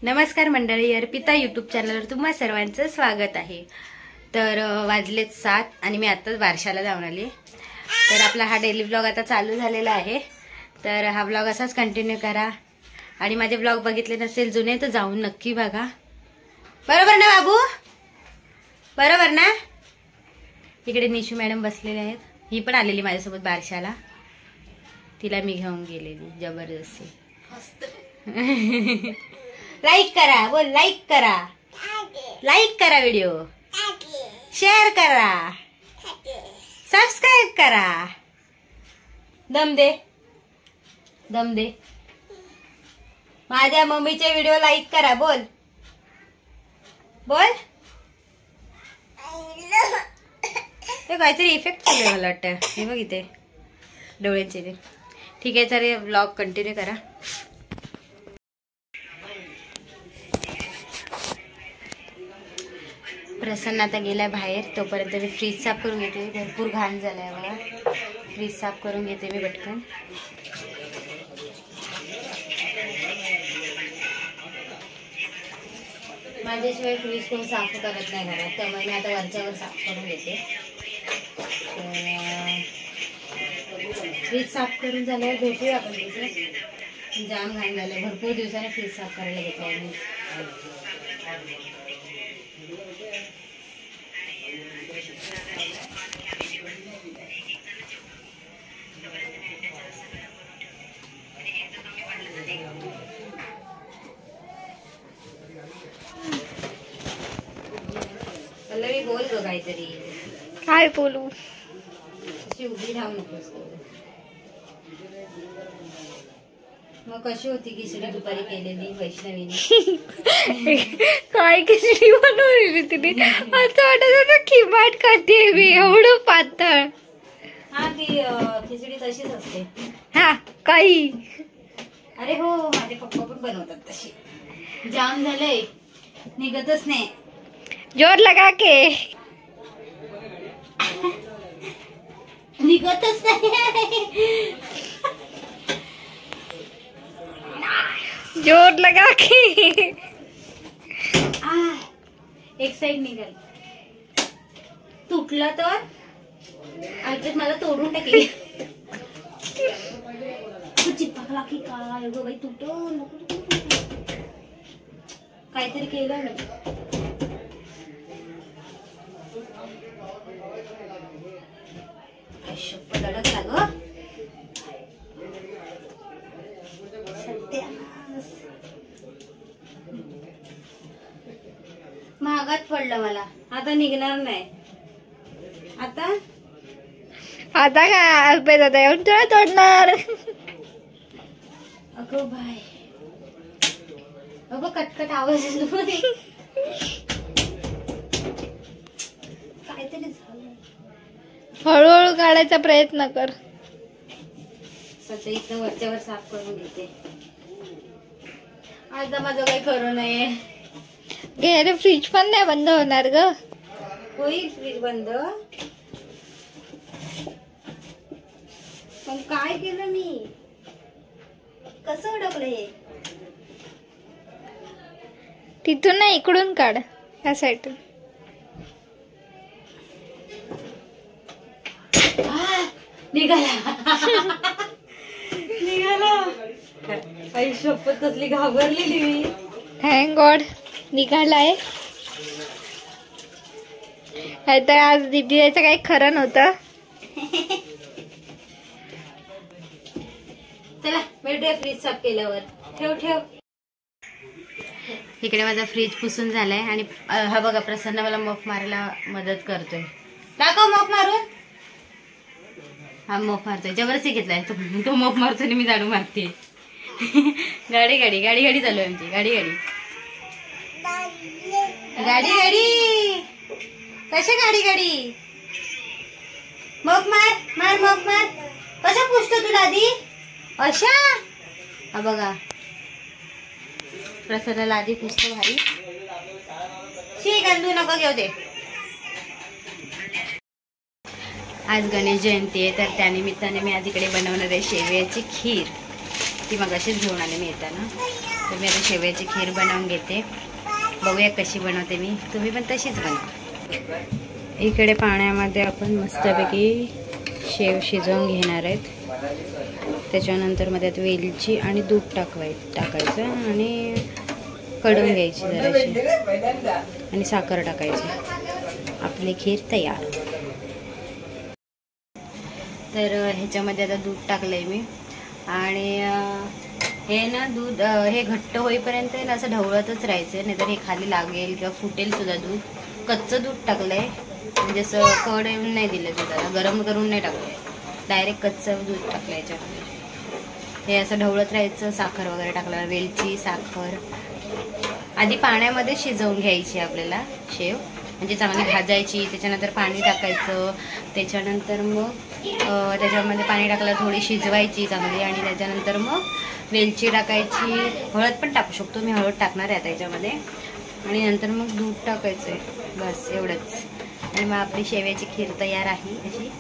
नमस्कार मंडळी, अर्पिता यूट्यूब चॅनलवर तुम्हा सर्वांचं स्वागत आहे। तर वाजलेत 7 आणि मी आताच बारशाला जाऊन आले। तर आपला हा डेली व्लॉग आता चालू झालेला आहे। तर हा व्लॉग असाच कंटिन्यू करा आणि माझे व्लॉग बघितले नसेल जुने तर जाऊन नक्की बघा। बरोबर ना बाबू? बरोबर ना? इकडे निशू मॅडम बसलेले आहेत। ही पण आलेली माझ्यासोबत बारशाला, तिला मी घेऊन गेलेली जबरदस्ती। लाईक करा, बोल लाईक करा, लाईक करा, व्हिडिओ शेअर करा, सबस्क्राइब करा। दम दे, दम दे। माझ्या मम्मीचे व्हिडिओ लाईक करा, बोल बोल। ते काहीतरी इफेक्ट केले मला वाटतं, हे बघ इथे डोळ्यांचे ते। ठीक आहे, चल व्लॉग कंटिन्यू करा। प्रसन्न आता गेलाय बाहेर, तोपर्यंत मी फ्रीज साफ करून घेते। भरपूर घाण झालाय बघा, फ्रीज साफ करून घेते मी पटकन। माझ्याशिवाय फ्रीज कोण साफ करत नाही घरात, त्यामुळे मी आता वरच्यावर साफ करून घेते। फ्रीज साफ करून झाल्यावर भेटूया आपण तिथे। जाम घाण झालंय, भरपूर दिवसाने फ्रीज साफ करायला घेतलाय मी। पल्लवी बोल ग काहीतरी। काय बोलू? अशी उभी राहू नकोस। मग कशी होती खिचडी दुपारी केलेली वैष्णवीने? काय खिचडी बनवली तिने? असं वाटत होतं खिमाट खाते मी, एवढं पातळ। हा, ती खिचडी तशीच असते। हा काही। अरे हो, माझे पप्पा पण बनवतात तशी। जाम झालंय, निघतच नाही। जोर लगा के। निघतच नाही। जोर लगा के। एक साइड निघाल, तुटला तर आज मला तोडून टाकेल। चिपकला की काय गो बाई, तुटून काहीतरी केलं मी। शप्पथ अडकला ग। महागात पडलं मला, आता निघणार नाही। आता काय अल्पे दादा येऊन तुला तोडणार? अगो बाय, अगो कटकट आवाज येतो। काहीतरी झालं। हळूहळू काढायचा प्रयत्न कर। सध्या इथं वरच्यावर साफ करून घेते। आज माझं काही खरं नाही। घे, फ्रीज पण नाही बंद होणार ग। होईल फ्रीज बंद, पण काय केलं मी? कसं अडकलं हे? तिथून नाही, इकडून काढ, ह्या साईडून। निघाला निघाला। आई शपथ, कसली घाबरलेली मी। Thank God निघालाय। तर आज दीदी यायचं काही खरं नव्हतं। चला भेटूया फ्रीज साफ केल्यावर। ठेव ठेव। इकडे माझा फ्रीज पुसून झालाय आणि हा बघा प्रसन्न मला मफ मारायला मदत करतोय। टाकव मफ मारून। हा मफ मारतोय, जबरदस्ती घेतलाय तो मफ मारतोय आणि मी झाडू मारते। गाडी गाडी गाडी गाडी चालू आहे आमची, गाडी गाडी गाडी गाडी। कशा गाडी गाडी? मफ मार मार, मफ मार। कशा पुसतो तुला आधी? अशा। हा बघा प्रसन्नाला आधी पुसतो भारी। शी गंदू नको घेऊ दे। आज गणेश जयंती आहे, तर त्यानिमित्ताने मी आज इकडे बनवणार आहे शेवयाची खीर। ती मगाशीच घेऊन आले मी येताना। तर मी आता शेवयाची खीर बनवून घेते. बघूया कशी बनवते मी, तुम्ही पण तशीच बनवा. इकडे पाण्यामध्ये आपण मस्तपैकी शेव शिजवून घेणार आहेत. त्याच्यानंतर मध्ये त्यात वेलची आणि दूध टाकायचं आणि कढून घ्यायची जराशी आणि साखर टाकायची. आपली खीर तयार. तर ह्याच्यामध्ये आता दूध टाकलंय मी आणि हे ना दूध हे घट्ट होईपर्यंत ना असं ढवळतच राहायचं, नाहीतर हे खाली लागेल किंवा फुटेल सुद्धा. दूध कच्चं दूध टाकलंय, म्हणजे असं कड येऊन नाही दिलं दुधाला, गरम करून नाही टाकलंय, डायरेक्ट कच्चं दूध टाकलं याच्यामध्ये. हे असं ढवळत राहायचं. साखर वगैरे टाकलं, वेलची साखर आधी पाण्यामध्ये शिजवून घ्यायची आपल्याला शेव, म्हणजे चांगली भाजायची. त्याच्यानंतर पाणी टाकायचं, त्याच्यानंतर मग त्याच्यामध्ये पाणी टाकलं, थोडी शिजवायची चांगली आणि त्याच्यानंतर मग वेलची टाकायची. हळद पण टाकू शकतो, मी हळद टाकणार आहे आता याच्यामध्ये. आणि नंतर मग दूध टाकायचं आहे, बस एवढंच. आणि मग आपली शेवयाची खीर तयार आहे अशी.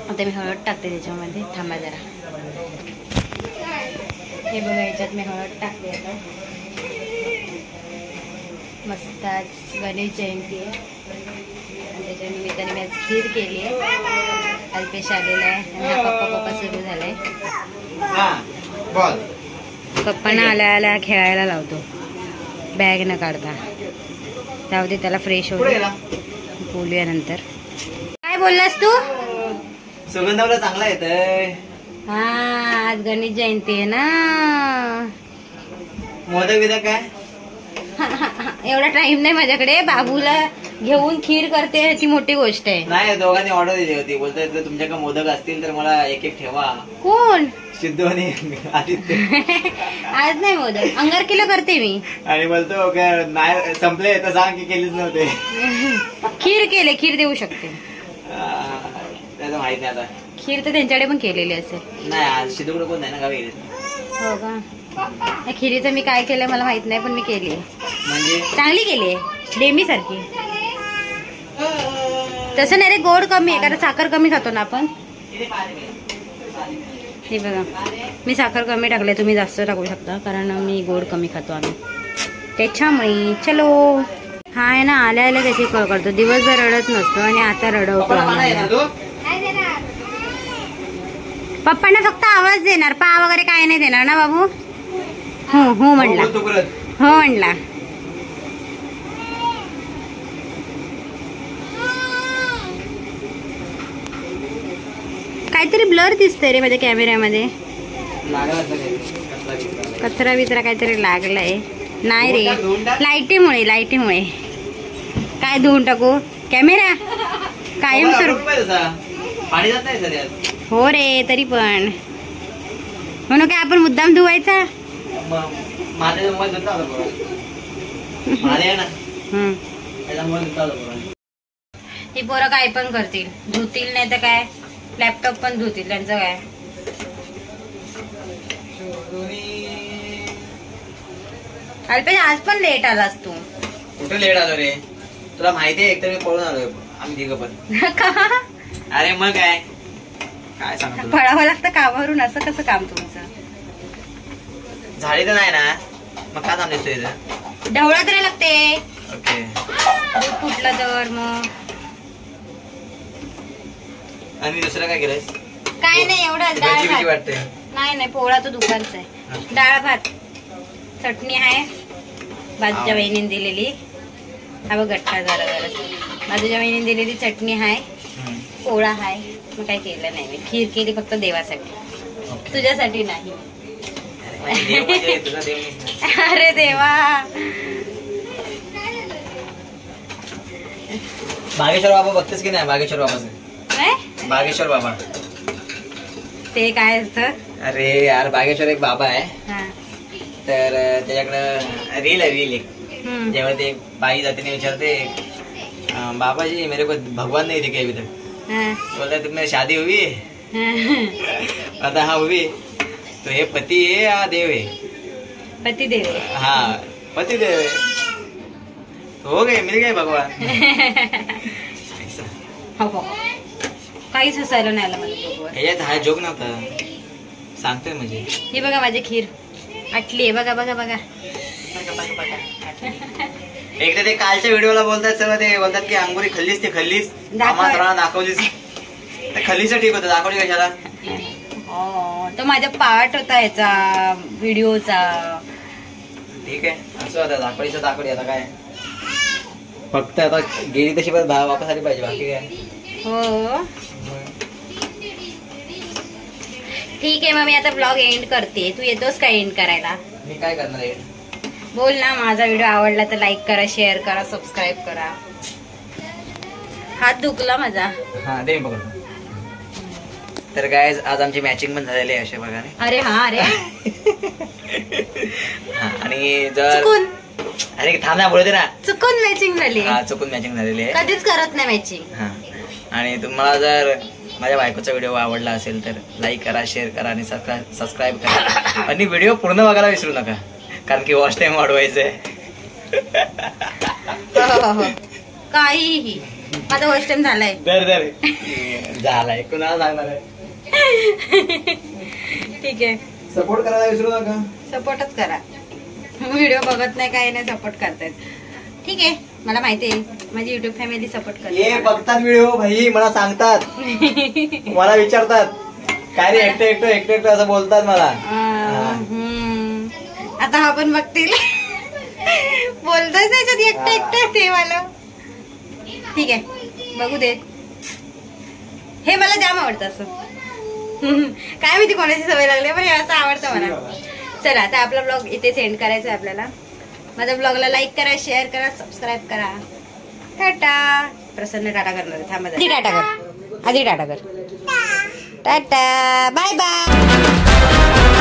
आता मी हळद टाकते त्याच्यामध्ये, थांबा जरा. हे बघा याच्यात मी हळद टाकते आता. मस्त आज गणेश जयंती आहे आणि त्याच्या निमित्ताने मी आज खीर केली आहे. अल्पेश आलेला आहे आणि पप्पा सुरू झालाय. पप्पांना आल्या आल्या खेळायला लावतो, बॅग न काढता. जाऊ दे, त्याला फ्रेश होऊ. बोलूया नंतर. काय बोललास तू? सुगंधावला चांगला येतंय. हा, आज गणेश जयंती आहे ना. मोदक बिदक काय? एवढा टाइम नाही माझ्याकडे. बाबूला घेऊन खीर करते ती मोठी गोष्ट आहे. नाही, दोघांनी ऑर्डर दिली होती. बोलतोय जर तुमच्याकडे मोदक असतील तर मला एक एक ठेवा. कोण? सिद्धू आणि आदित्य. आज नाही मोदक, अंगारकीला करते मी. आणि बोलतो नाही संपले तर सांग की केलीच नव्हते. खीर केले, खीर देऊ शकते. त्याचं माहित नाही आता. खीर तर त्यांच्याकडे पण केलेली असेल. नाही, आज सिद्धूकडे कोण नाही ना गावी. हो का? या खिरीचं मी काय केलंय मला माहित नाही, पण मी केली. म्हणजे चांगली केली आहे, डेमी सारखी. तसं नाही रे, गोड कमी आहे कारण साखर कमी खातो ना आपण. हे बघा, मी साखर कमी टाकले, तुम्ही जास्त टाकू शकता कारण मी गोड कमी खातो आम्ही, त्याच्यामुळे. चलो. हा आहे ना, आल्या आल्या त्याची कळ करतो. दिवसभर रडत नसतो आणि आता रडवतो. पप्पांना फक्त आवाज देणार, पा वगैरे काय नाही देणार ना बाबू? हो हो म्हणला, हो म्हणला. काहीतरी ब्लर दिसतंय रे माझ्या कॅमेऱ्यामध्ये. कचरा बिचरा काहीतरी लागलाय. नाही रे, लाईटीमुळे. लाईटीमुळे काय धुवून टाकू कॅमेरा? कायम पाणी जात नाही सर. हो रे, तरी पण म्हणून काय आपण मुद्दाम धुवायचा? ही पोरं काय पण करतील, धुतील नाही तर काय, लॅपटॉप पण धुतील, त्यांचं काय. अल्पेश आज पण लेट आलास तू. कुठे लेट आलो रे? तुला माहिती आहे, एकतर मी पळून आलोय आम्ही तिघं पण. अरे मग काय सांगतो, पळावं लागतं कामावरून. असं कसं काम तुमचं? झाडी तर नाही ना, मग काय थांबलीस तू इथं? ढवळत राहायला लागते. ओके. दूध फुटलं तर मग. आणि दुसरं काय केलंयस? काय नाही, एवढं डाळ भात. वाटते. नाही नाही, पोळा तो दुपारचा आहे. डाळ भात, चटणी आहे बाजूच्या बहिणीने दिलेली. हा बघ गट्टा जरा जरा बाजूच्या बहिणीने दिलेली चटणी आहे, पोळा आहे. मग काय केलं नाही मी. खीर केली फक्त देवासाठी, तुझ्यासाठी नाही. अरे देवा. बागेश्वर बाबा बघतेस की नाही? बागेश्वर बाबाचं. बागेश्वर बाबा ते काय असतं? अरे यार, बागेश्वर एक बाबा आहे, तर त्याच्याकडं रील आहे, रील एक. जेव्हा ते बाई जातीने विचारते, बाबाजी मेरे को भगवान नहीं दिखे अभी तक. बोलता तुम्हें शादी हुई? आता हाँ हुई. तो हे पति है या देव है? पति देव. हाँ, पति देव है. हो गए, मिल गए भगवान. हो, काहीच हसायला नाही आला मला. ह्याच्यात हा जोक नव्हता, सांगतोय म्हणजे. हे बघा माझी खीर. आटली आहे बघा बघा बघा. एकदा ते कालच्या व्हिडिओला बोलतात सर्व, ते बोलतात की अंगुरी खाल्लीस ते खाल्लीस, आम्हाला सर्वांना दाखवलीस. ते खाल्लीच ठीक होतं, दाखवली कशाला? तो माझा पार्ट होता याचा व्हिडिओचा. ठीक आहे, असं होतं, दाखवलीच दाखवली. आता काय फक्त आता गेली तशी पण वापस आली पाहिजे, बाकी काय. हो ठीक आहे, मग मी आता ब्लॉग एंड करते. तू येतोस का एंड करायला? मी काय करणार आहे? बोल ना. माझा व्हिडिओ आवडला तर लाईक करा, शेअर करा, सबस्क्राईब करा. हात दुखला माझा. हा दे बघ. तर काय आज आमची मॅचिंग पण झालेली आहे अशा प्रकारे. अरे हा अरे आणि जर चुकून, अरे थांब ना, बोलते ना. चुकून मॅचिंग झाली. हा चुकून मॅचिंग झालेली आहे, कधीच करत नाही मॅचिंग. हा. आणि तुम्हाला जर माझ्या बायकोचा व्हिडिओ आवडला असेल तर लाईक करा, शेअर करा आणि सबस्क्राईब करा. आणि व्हिडिओ पूर्ण बघायला विसरू नका, कारण की वॉच टाइम वाढवायचंय. हो काहीही. माझा वॉच टाइम झालाय. झालाय, कुणाला सांगणार आहे? ठीक आहे, सपोर्ट करायला विसरू नका. सपोर्टच करा. व्हिडिओ बघत नाही, काही नाही, सपोर्ट करतायत. ठीक आहे, मला माहिती आहे माझी युट्यूब फॅमिली सपोर्ट करते. बघतात व्हिडिओ भाई, मला सांगतात, मला विचारतात काय रे एकटे असं बोलतात मला. आता हा पण बघतील. बोलतोय त्याच्यात एकटं ते मला. ठीक आहे, बघू दे. हे मला जाम आवडतं असं. काय माहिती कोणाची सवय लागली, पण हे असं आवडतं मला. चला आता आपला ब्लॉग इथे सेंड करायचा आहे आपल्याला. माझ्या ब्लॉगला लाईक करा, शेअर करा, सबस्क्राईब करा. टाटा. प्रसन्न टाटा करणार आहे, थांबा. आधी टाटा कर, आधी टाटा कर. Tata, bye bye.